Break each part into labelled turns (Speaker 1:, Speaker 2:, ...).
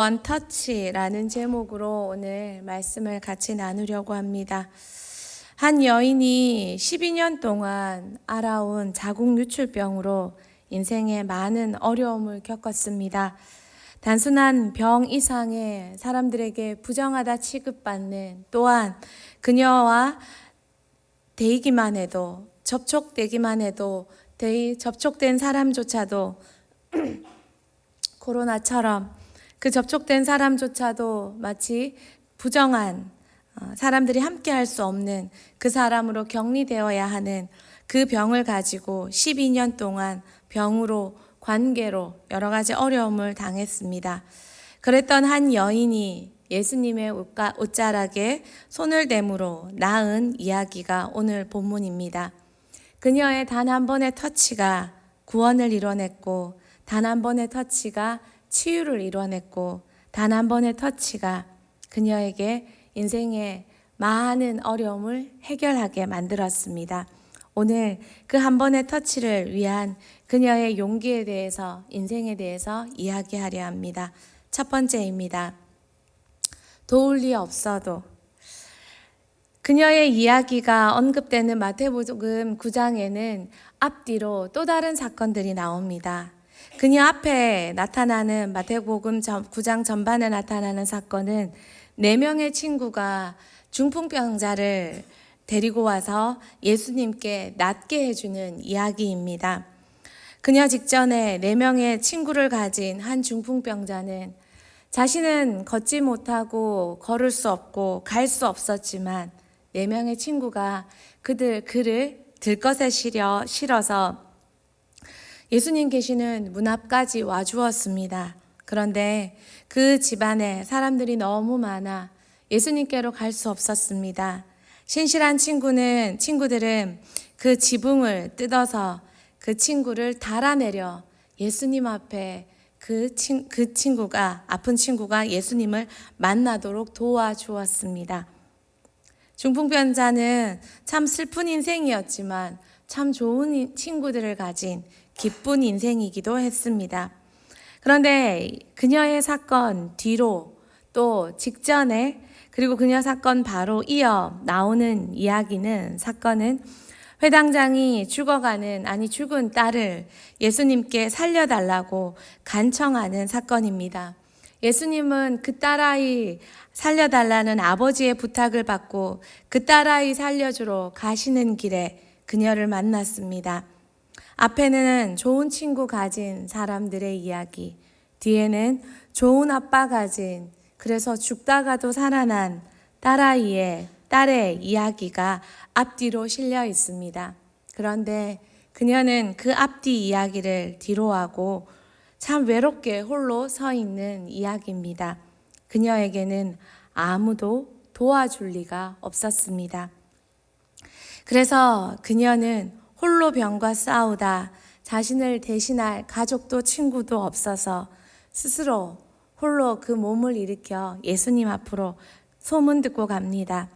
Speaker 1: 원터치라는 제목으로 오늘 말씀을 같이 나누려고 합니다. 한 여인이 12년 동안 앓아온 자궁 유출병으로 인생에 많은 어려움을 겪었습니다. 단순한 병 이상의 사람들에게 부정하다 취급받는, 또한 그녀와 대이기만 해도, 접촉되기만 해도 접촉된 사람조차도 코로나처럼 그 접촉된 사람조차도 마치 부정한, 사람들이 함께 할 수 없는 그 사람으로 격리되어야 하는 그 병을 가지고 12년 동안 병으로, 관계로 여러 가지 어려움을 당했습니다. 그랬던 한 여인이 예수님의 옷자락에 손을 대므로 나은 이야기가 오늘 본문입니다. 그녀의 단 한 번의 터치가 구원을 이뤄냈고, 단 한 번의 터치가 치유를 이뤄냈고, 단 한 번의 터치가 그녀에게 인생의 많은 어려움을 해결하게 만들었습니다. 오늘 그 한 번의 터치를 위한 그녀의 용기에 대해서, 인생에 대해서 이야기하려 합니다. 첫 번째입니다. 도울 리 없어도. 그녀의 이야기가 언급되는 마태복음 9장에는 앞뒤로 또 다른 사건들이 나옵니다. 그녀 앞에 나타나는 마태복음 9장 전반에 나타나는 사건은 4명의 친구가 중풍병자를 데리고 와서 예수님께 낫게 해주는 이야기입니다. 그녀 직전에 4명의 친구를 가진 한 중풍병자는 자신은 걷지 못하고 걸을 수 없고 갈 수 없었지만 4명의 친구가 그를 들것에 실어서 예수님 계시는 문 앞까지 와주었습니다. 그런데 그 집안에 사람들이 너무 많아 예수님께로 갈 수 없었습니다. 신실한 친구들은 그 지붕을 뜯어서 그 친구를 달아내려 예수님 앞에 아픈 친구가 예수님을 만나도록 도와주었습니다. 중풍병자는 참 슬픈 인생이었지만 참 좋은 친구들을 가진 기쁜 인생이기도 했습니다. 그런데 그녀의 사건 뒤로 또 직전에, 그리고 그녀 사건 바로 이어 나오는 사건은 회당장이 죽은 딸을 예수님께 살려달라고 간청하는 사건입니다. 예수님은 그 딸아이 살려달라는 아버지의 부탁을 받고 그 딸아이 살려주러 가시는 길에 그녀를 만났습니다. 앞에는 좋은 친구 가진 사람들의 이야기, 뒤에는 좋은 아빠 가진, 그래서 죽다가도 살아난 딸의 이야기가 앞뒤로 실려 있습니다. 그런데 그녀는 그 앞뒤 이야기를 뒤로하고 참 외롭게 홀로 서 있는 이야기입니다. 그녀에게는 아무도 도와줄 리가 없었습니다. 그래서 그녀는 홀로 병과 싸우다 자신을 대신할 가족도 친구도 없어서 스스로 홀로 그 몸을 일으켜 예수님 앞으로 소문 듣고 갑니다.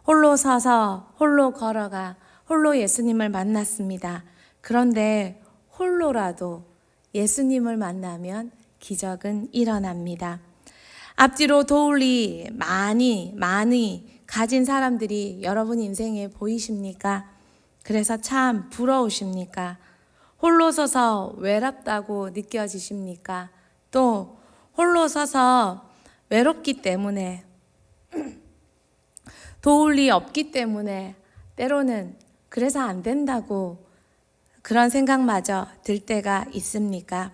Speaker 1: 홀로 서서 홀로 걸어가 홀로 예수님을 만났습니다. 그런데 홀로라도 예수님을 만나면 기적은 일어납니다. 앞뒤로 도울리 많이 가진 사람들이 여러분 인생에 보이십니까? 그래서 참 부러우십니까? 홀로 서서 외롭다고 느껴지십니까? 또 홀로 서서 외롭기 때문에, 도울리 없기 때문에 때로는 그래서 안 된다고 그런 생각마저 들 때가 있습니까?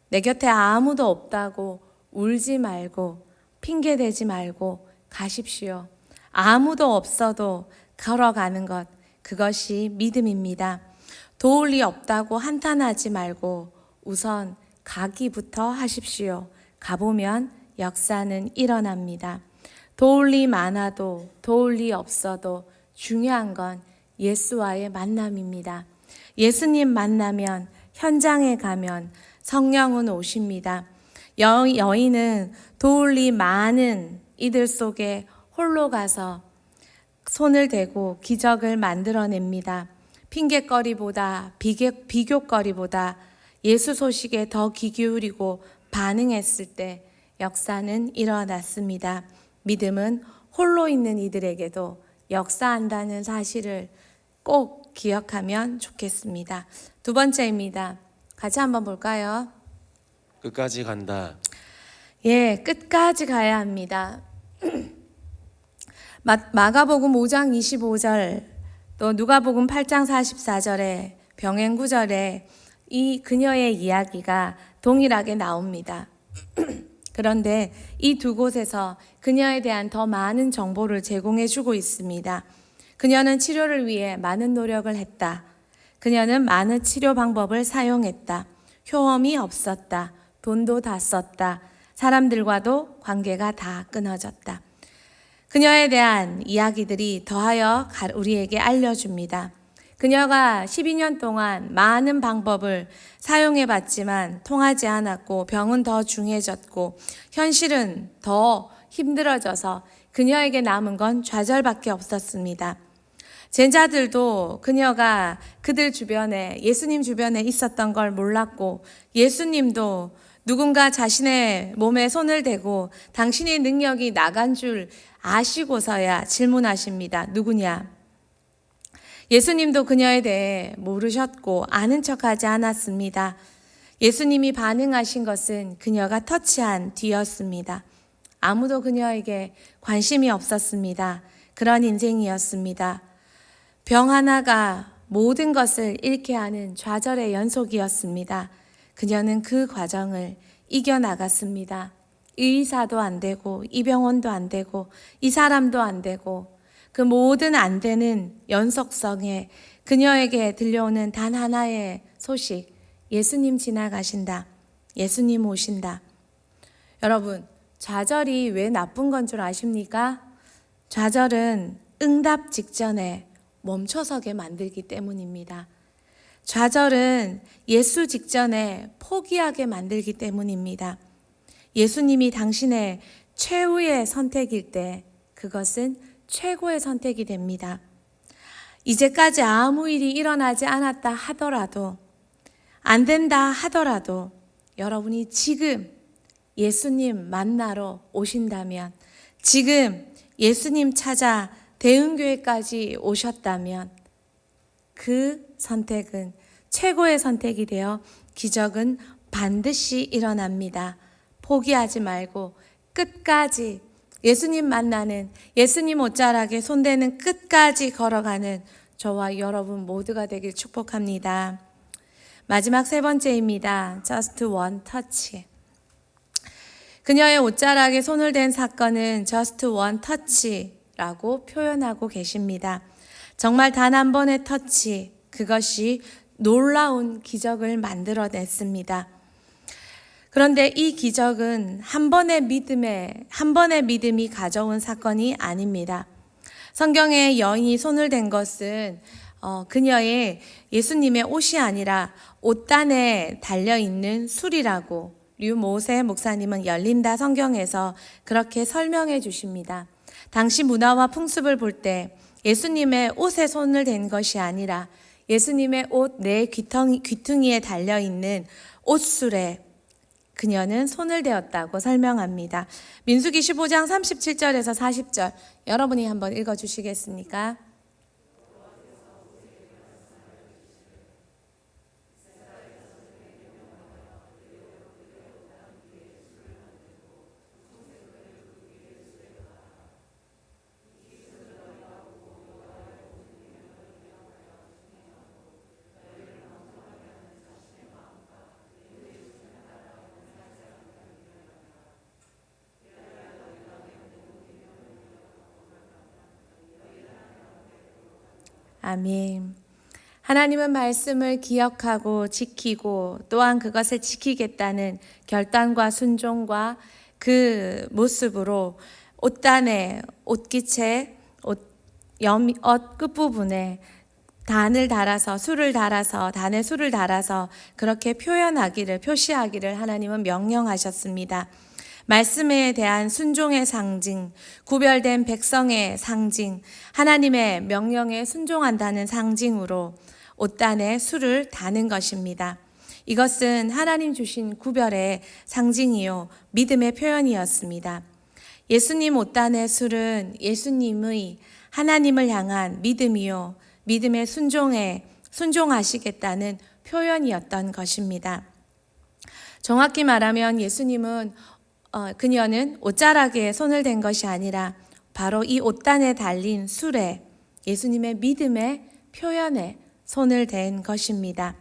Speaker 1: 내 곁에 아무도 없다고 울지 말고 핑계대지 말고 가십시오. 아무도 없어도 걸어가는 것, 그것이 믿음입니다. 도울 리 없다고 한탄하지 말고 우선 가기부터 하십시오. 가보면 역사는 일어납니다. 도울 리 많아도 도울 리 없어도 중요한 건 예수와의 만남입니다. 예수님 만나면, 현장에 가면 성령은 오십니다. 여인은 도울 리 많은 이들 속에 홀로 가서 손을 대고 기적을 만들어냅니다. 핑계거리보다, 비교거리보다 예수 소식에 더 귀 기울이고 반응했을 때 역사는 일어났습니다. 믿음은 홀로 있는 이들에게도 역사한다는 사실을 꼭 기억하면 좋겠습니다. 두 번째입니다. 같이 한번 볼까요?
Speaker 2: 끝까지 간다.
Speaker 1: 예, 끝까지 가야 합니다. 마가복음 5장 25절, 또 누가복음 8장 44절에 병행 구절에 이 그녀의 이야기가 동일하게 나옵니다. 그런데 이 두 곳에서 그녀에 대한 더 많은 정보를 제공해 주고 있습니다. 그녀는 치료를 위해 많은 노력을 했다. 그녀는 많은 치료 방법을 사용했다. 효험이 없었다. 돈도 다 썼다. 사람들과도 관계가 다 끊어졌다. 그녀에 대한 이야기들이 더하여 우리에게 알려줍니다. 그녀가 12년 동안 많은 방법을 사용해 봤지만 통하지 않았고 병은 더 중해졌고 현실은 더 힘들어져서 그녀에게 남은 건 좌절밖에 없었습니다. 제자들도 그녀가 그들 주변에, 예수님 주변에 있었던 걸 몰랐고 예수님도 누군가 자신의 몸에 손을 대고 당신의 능력이 나간 줄 아시고서야 질문하십니다. 누구냐? 예수님도 그녀에 대해 모르셨고 아는 척하지 않았습니다. 예수님이 반응하신 것은 그녀가 터치한 뒤였습니다. 아무도 그녀에게 관심이 없었습니다. 그런 인생이었습니다. 병 하나가 모든 것을 잃게 하는 좌절의 연속이었습니다. 그녀는 그 과정을 이겨나갔습니다. 의사도 안 되고 이 병원도 안 되고 이 사람도 안 되고 그 모든 안 되는 연속성에 그녀에게 들려오는 단 하나의 소식, 예수님 지나가신다. 예수님 오신다. 여러분, 좌절이 왜 나쁜 건 줄 아십니까? 좌절은 응답 직전에 멈춰서게 만들기 때문입니다. 좌절은 예수 직전에 포기하게 만들기 때문입니다. 예수님이 당신의 최후의 선택일 때 그것은 최고의 선택이 됩니다. 이제까지 아무 일이 일어나지 않았다 하더라도, 안 된다 하더라도 여러분이 지금 예수님 만나러 오신다면, 지금 예수님 찾아 대흥교회까지 오셨다면 그 선택은 최고의 선택이 되어 기적은 반드시 일어납니다. 포기하지 말고 끝까지 예수님 만나는, 예수님 옷자락에 손대는 끝까지 걸어가는 저와 여러분 모두가 되길 축복합니다. 마지막 세 번째입니다. Just one touch. 그녀의 옷자락에 손을 댄 사건은 Just one touch라고 표현하고 계십니다. 정말 단 한 번의 터치, 그것이 놀라운 기적을 만들어냈습니다. 그런데 이 기적은 한 번의 믿음이 가져온 사건이 아닙니다. 성경에 여인이 손을 댄 것은 그녀의 예수님의 옷이 아니라 옷단에 달려있는 술이라고 류모세 목사님은 열린다 성경에서 그렇게 설명해 주십니다. 당시 문화와 풍습을 볼 때 예수님의 옷에 손을 댄 것이 아니라 예수님의 옷 내 귀퉁이에 달려있는 옷술에 그녀는 손을 대었다고 설명합니다. 민수기 15장 37절에서 40절 여러분이 한번 읽어주시겠습니까? 아멘. 하나님은 말씀을 기억하고 지키고 또한 그것을 지키겠다는 결단과 순종과 그 모습으로 옷단에 옷깃에 옷 끝부분에 단을 달아서 단에 술을 달아서 그렇게 표시하기를 하나님은 명령하셨습니다. 말씀에 대한 순종의 상징, 구별된 백성의 상징, 하나님의 명령에 순종한다는 상징으로 옷단에 술을 다는 것입니다. 이것은 하나님 주신 구별의 상징이요 믿음의 표현이었습니다. 예수님 옷단의 술은 예수님의 하나님을 향한 믿음이요 믿음의 순종하시겠다는 표현이었던 것입니다. 정확히 말하면 예수님은 그녀는 옷자락에 손을 댄 것이 아니라 바로 이 옷단에 달린 술에 예수님의 믿음의 표현에 손을 댄 것입니다.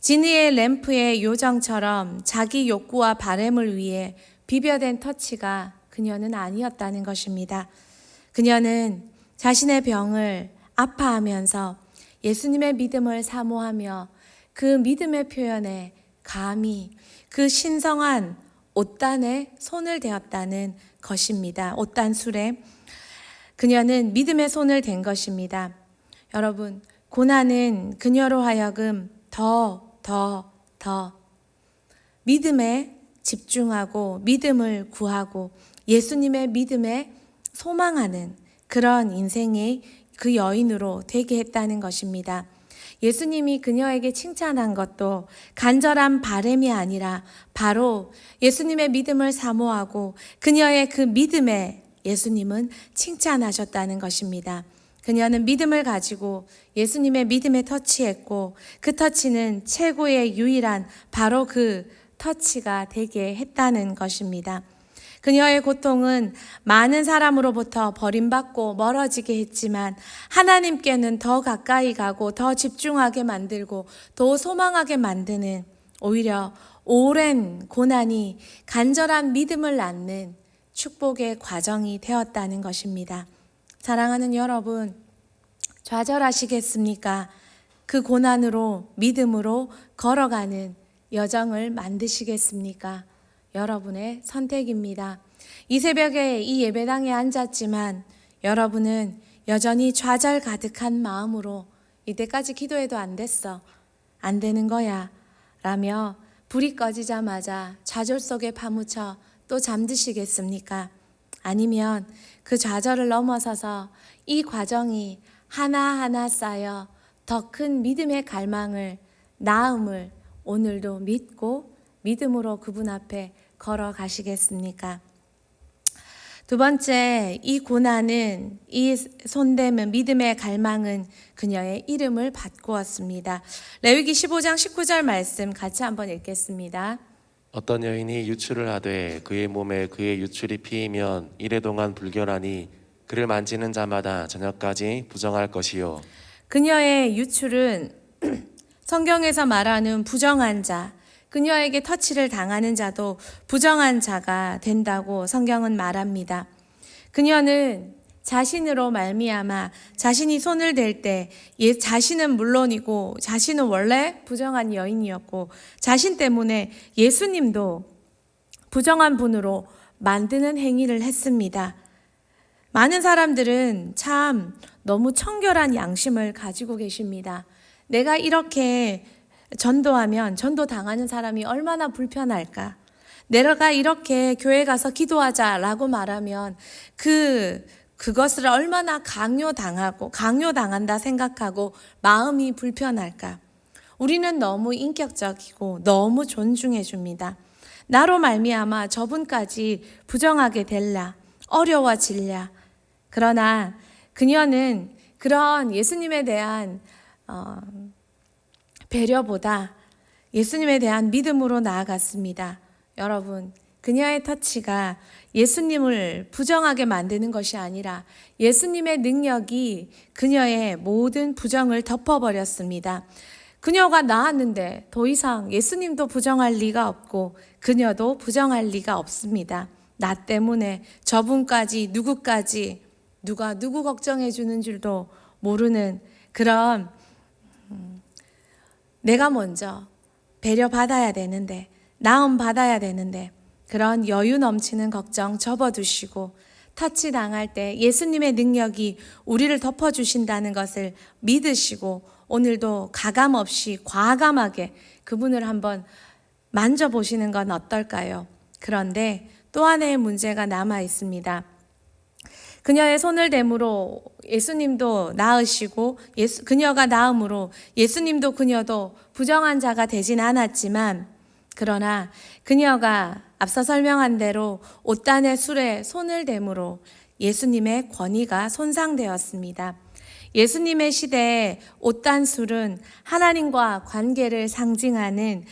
Speaker 1: 지니의 램프의 요정처럼 자기 욕구와 바램을 위해 비벼댄 터치가 그녀는 아니었다는 것입니다. 그녀는 자신의 병을 아파하면서 예수님의 믿음을 사모하며 그 믿음의 표현에 감히 그 신성한 옷단에 손을 대었다는 것입니다. 옷단 술에 그녀는 믿음의 손을 댄 것입니다. 여러분, 고난은 그녀로 하여금 더 믿음에 집중하고 믿음을 구하고 예수님의 믿음에 소망하는 그런 인생의 그 여인으로 되게 했다는 것입니다. 예수님이 그녀에게 칭찬한 것도 간절한 바램이 아니라 바로 예수님의 믿음을 사모하고 그녀의 그 믿음에 예수님은 칭찬하셨다는 것입니다. 그녀는 믿음을 가지고 예수님의 믿음에 터치했고 그 터치는 최고의 유일한 바로 그 터치가 되게 했다는 것입니다. 그녀의 고통은 많은 사람으로부터 버림받고 멀어지게 했지만 하나님께는 더 가까이 가고 더 집중하게 만들고 더 소망하게 만드는 오히려 오랜 고난이 간절한 믿음을 낳는 축복의 과정이 되었다는 것입니다. 사랑하는 여러분, 좌절하시겠습니까? 그 고난으로 믿음으로 걸어가는 여정을 만드시겠습니까? 여러분의 선택입니다. 이 새벽에 이 예배당에 앉았지만 여러분은 여전히 좌절 가득한 마음으로 이때까지 기도해도 안 됐어. 안 되는 거야. 라며 불이 꺼지자마자 좌절 속에 파묻혀 또 잠드시겠습니까? 아니면 그 좌절을 넘어서서 이 과정이 하나하나 쌓여 더 큰 믿음의 갈망을, 나음을 오늘도 믿고 믿음으로 그분 앞에 걸어가시겠습니까? 두 번째, 이 고난은, 이 손대면 믿음의 갈망은 그녀의 이름을 바꾸었습니다. 레위기 15장 19절 말씀 같이 한번 읽겠습니다.
Speaker 2: 어떤 여인이 유출을 하되 그의 몸에 그의 유출이 피이면 이래 동안 불결하니 그를 만지는 자마다 저녁까지 부정할 것이요.
Speaker 1: 그녀의 유출은 성경에서 말하는 부정한 자, 그녀에게 터치를 당하는 자도 부정한 자가 된다고 성경은 말합니다. 그녀는 자신으로 말미암아 자신이 손을 댈 때 자신은 물론이고 자신은 원래 부정한 여인이었고 자신 때문에 예수님도 부정한 분으로 만드는 행위를 했습니다. 많은 사람들은 참 너무 청결한 양심을 가지고 계십니다. 내가 이렇게 전도하면 전도 당하는 사람이 얼마나 불편할까? 내가 이렇게 교회 가서 기도하자라고 말하면 그것을 얼마나 강요당한다 생각하고 마음이 불편할까? 우리는 너무 인격적이고 너무 존중해 줍니다. 나로 말미암아 저분까지 부정하게 될라, 어려워질라. 그러나 그녀는 그런 예수님에 대한 배려보다 예수님에 대한 믿음으로 나아갔습니다. 여러분, 그녀의 터치가 예수님을 부정하게 만드는 것이 아니라 예수님의 능력이 그녀의 모든 부정을 덮어버렸습니다. 그녀가 나았는데 더 이상 예수님도 부정할 리가 없고 그녀도 부정할 리가 없습니다. 나 때문에 저분까지 누가 누구 걱정해 주는 줄도 모르는 그런 내가 먼저 배려받아야 되는데 나음 받아야 되는데 그런 여유 넘치는 걱정 접어두시고 터치 당할 때 예수님의 능력이 우리를 덮어주신다는 것을 믿으시고 오늘도 가감 없이 과감하게 그분을 한번 만져보시는 건 어떨까요? 그런데 또 하나의 문제가 남아 있습니다. 그녀의 손을 대므로 예수님도 나으시고 그녀가 나음으로 예수님도 그녀도 부정한 자가 되진 않았지만, 그러나 그녀가 앞서 설명한 대로 옷단의 술에 손을 대므로 예수님의 권위가 손상되었습니다. 예수님의 시대에 옷단 술은 하나님과 관계를 상징하는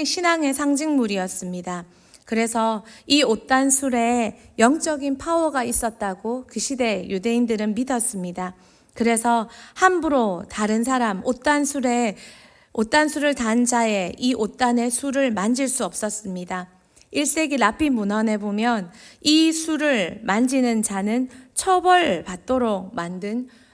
Speaker 1: 신앙의 상징물이었습니다. 그래서 이 옷단 술에 영적인 파워가 있었다고 그 시대 유대인들은 믿었습니다. 그래서 함부로 다른 사람 옷단 술을 단 자의 이 옷단의 술을 만질 수 없었습니다. 1세기 랍비 문헌에 보면 이 술을 만지는 자는 처벌받도록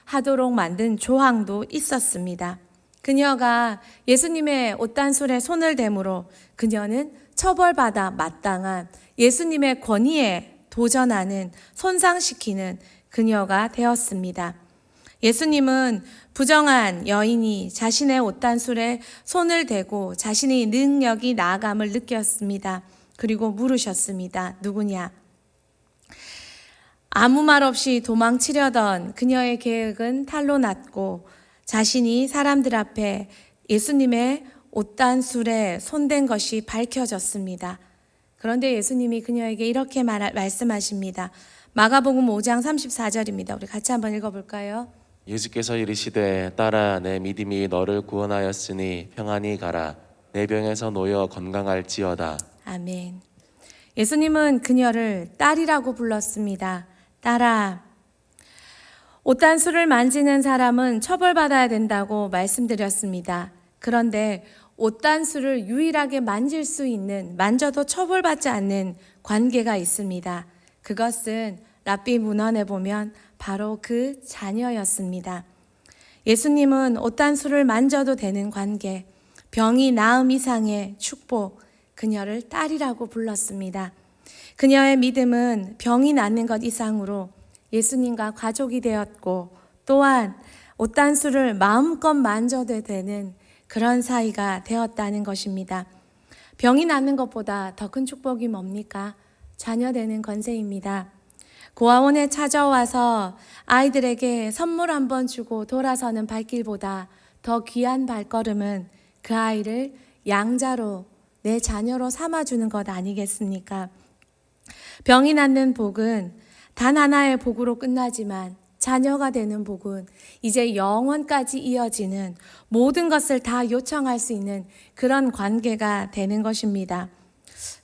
Speaker 1: 하도록 만든 조항도 있었습니다. 그녀가 예수님의 옷단 술에 손을 대므로 그녀는 처벌받아 마땅한 예수님의 권위에 도전하는, 손상시키는 그녀가 되었습니다. 예수님은 부정한 여인이 자신의 옷단 술에 손을 대고 자신의 능력이 나아감을 느꼈습니다. 그리고 물으셨습니다. 누구냐? 아무 말 없이 도망치려던 그녀의 계획은 탈로 났고 자신이 사람들 앞에 예수님의 옷단 술에 손댄 것이 밝혀졌습니다. 그런데 예수님이 그녀에게 이렇게 말씀하십니다. 마가복음 5장 34절입니다. 우리 같이 한번 읽어볼까요?
Speaker 2: 예수께서 이르시되 딸아 내 믿음이 너를 구원하였으니 평안히 가라 내 병에서 놓여 건강할지어다.
Speaker 1: 아멘. 예수님은 그녀를 딸이라고 불렀습니다. 딸아. 옷단 술을 만지는 사람은 처벌받아야 된다고 말씀드렸습니다. 그런데 옷단 술을 유일하게 만질 수 있는, 만져도 처벌받지 않는 관계가 있습니다. 그것은 랍비 문헌에 보면 바로 그 자녀였습니다. 예수님은 옷단 술을 만져도 되는 관계, 병이 나음 이상의 축복, 그녀를 딸이라고 불렀습니다. 그녀의 믿음은 병이 낫는 것 이상으로 예수님과 가족이 되었고, 또한 옷단 술을 마음껏 만져도 되는 그런 사이가 되었다는 것입니다. 병이 낫는 것보다 더 큰 축복이 뭡니까? 자녀 되는 권세입니다. 고아원에 찾아와서 아이들에게 선물 한번 주고 돌아서는 발길보다 더 귀한 발걸음은 그 아이를 양자로, 내 자녀로 삼아주는 것 아니겠습니까? 병이 낫는 복은 단 하나의 복으로 끝나지만 자녀가 되는 복은 이제 영원까지 이어지는, 모든 것을 다 요청할 수 있는 그런 관계가 되는 것입니다.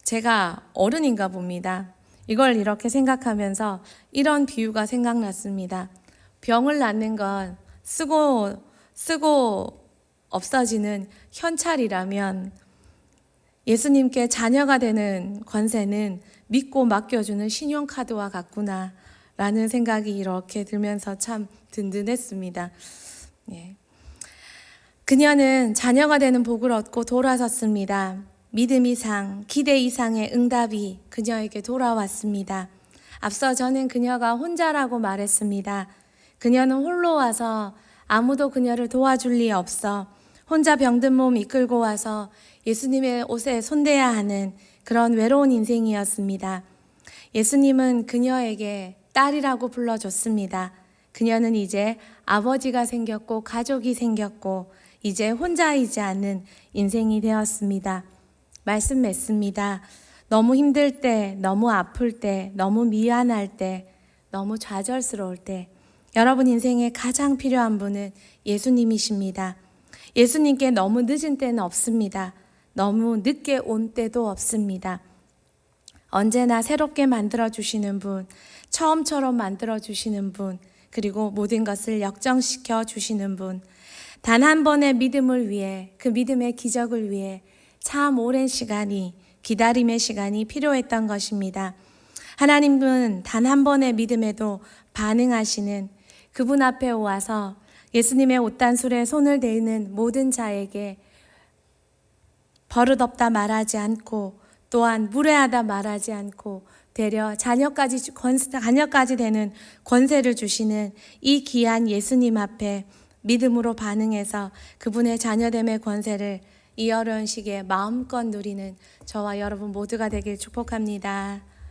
Speaker 1: 제가 어른인가 봅니다. 이걸 이렇게 생각하면서 이런 비유가 생각났습니다. 병을 낫는 건 쓰고 없어지는 현찰이라면 예수님께 자녀가 되는 권세는 믿고 맡겨주는 신용카드와 같구나 라는 생각이 이렇게 들면서 참 든든했습니다. 예. 그녀는 자녀가 되는 복을 얻고 돌아섰습니다. 믿음 이상, 기대 이상의 응답이 그녀에게 돌아왔습니다. 앞서 저는 그녀가 혼자라고 말했습니다. 그녀는 홀로 와서 아무도 그녀를 도와줄 리 없어 혼자 병든 몸 이끌고 와서 예수님의 옷에 손대야 하는 그런 외로운 인생이었습니다. 예수님은 그녀에게 딸이라고 불러줬습니다. 그녀는 이제 아버지가 생겼고 가족이 생겼고 이제 혼자이지 않는 인생이 되었습니다. 말씀 맺습니다. 너무 힘들 때, 너무 아플 때, 너무 미안할 때, 너무 좌절스러울 때 여러분 인생에 가장 필요한 분은 예수님이십니다. 예수님께 너무 늦은 때는 없습니다. 너무 늦게 온 때도 없습니다. 언제나 새롭게 만들어주시는 분, 처음처럼 만들어주시는 분, 그리고 모든 것을 역정시켜 주시는 분, 단 한 번의 믿음을 위해, 그 믿음의 기적을 위해 참 오랜 시간이, 기다림의 시간이 필요했던 것입니다. 하나님은 단 한 번의 믿음에도 반응하시는 그분 앞에 와서 예수님의 옷단술에 손을 대는 모든 자에게 버릇없다 말하지 않고 또한 무례하다 말하지 않고 되려 자녀까지 되는 권세를 주시는 이 귀한 예수님 앞에 믿음으로 반응해서 그분의 자녀됨의 권세를 이 어려운 시기에 마음껏 누리는 저와 여러분 모두가 되길 축복합니다.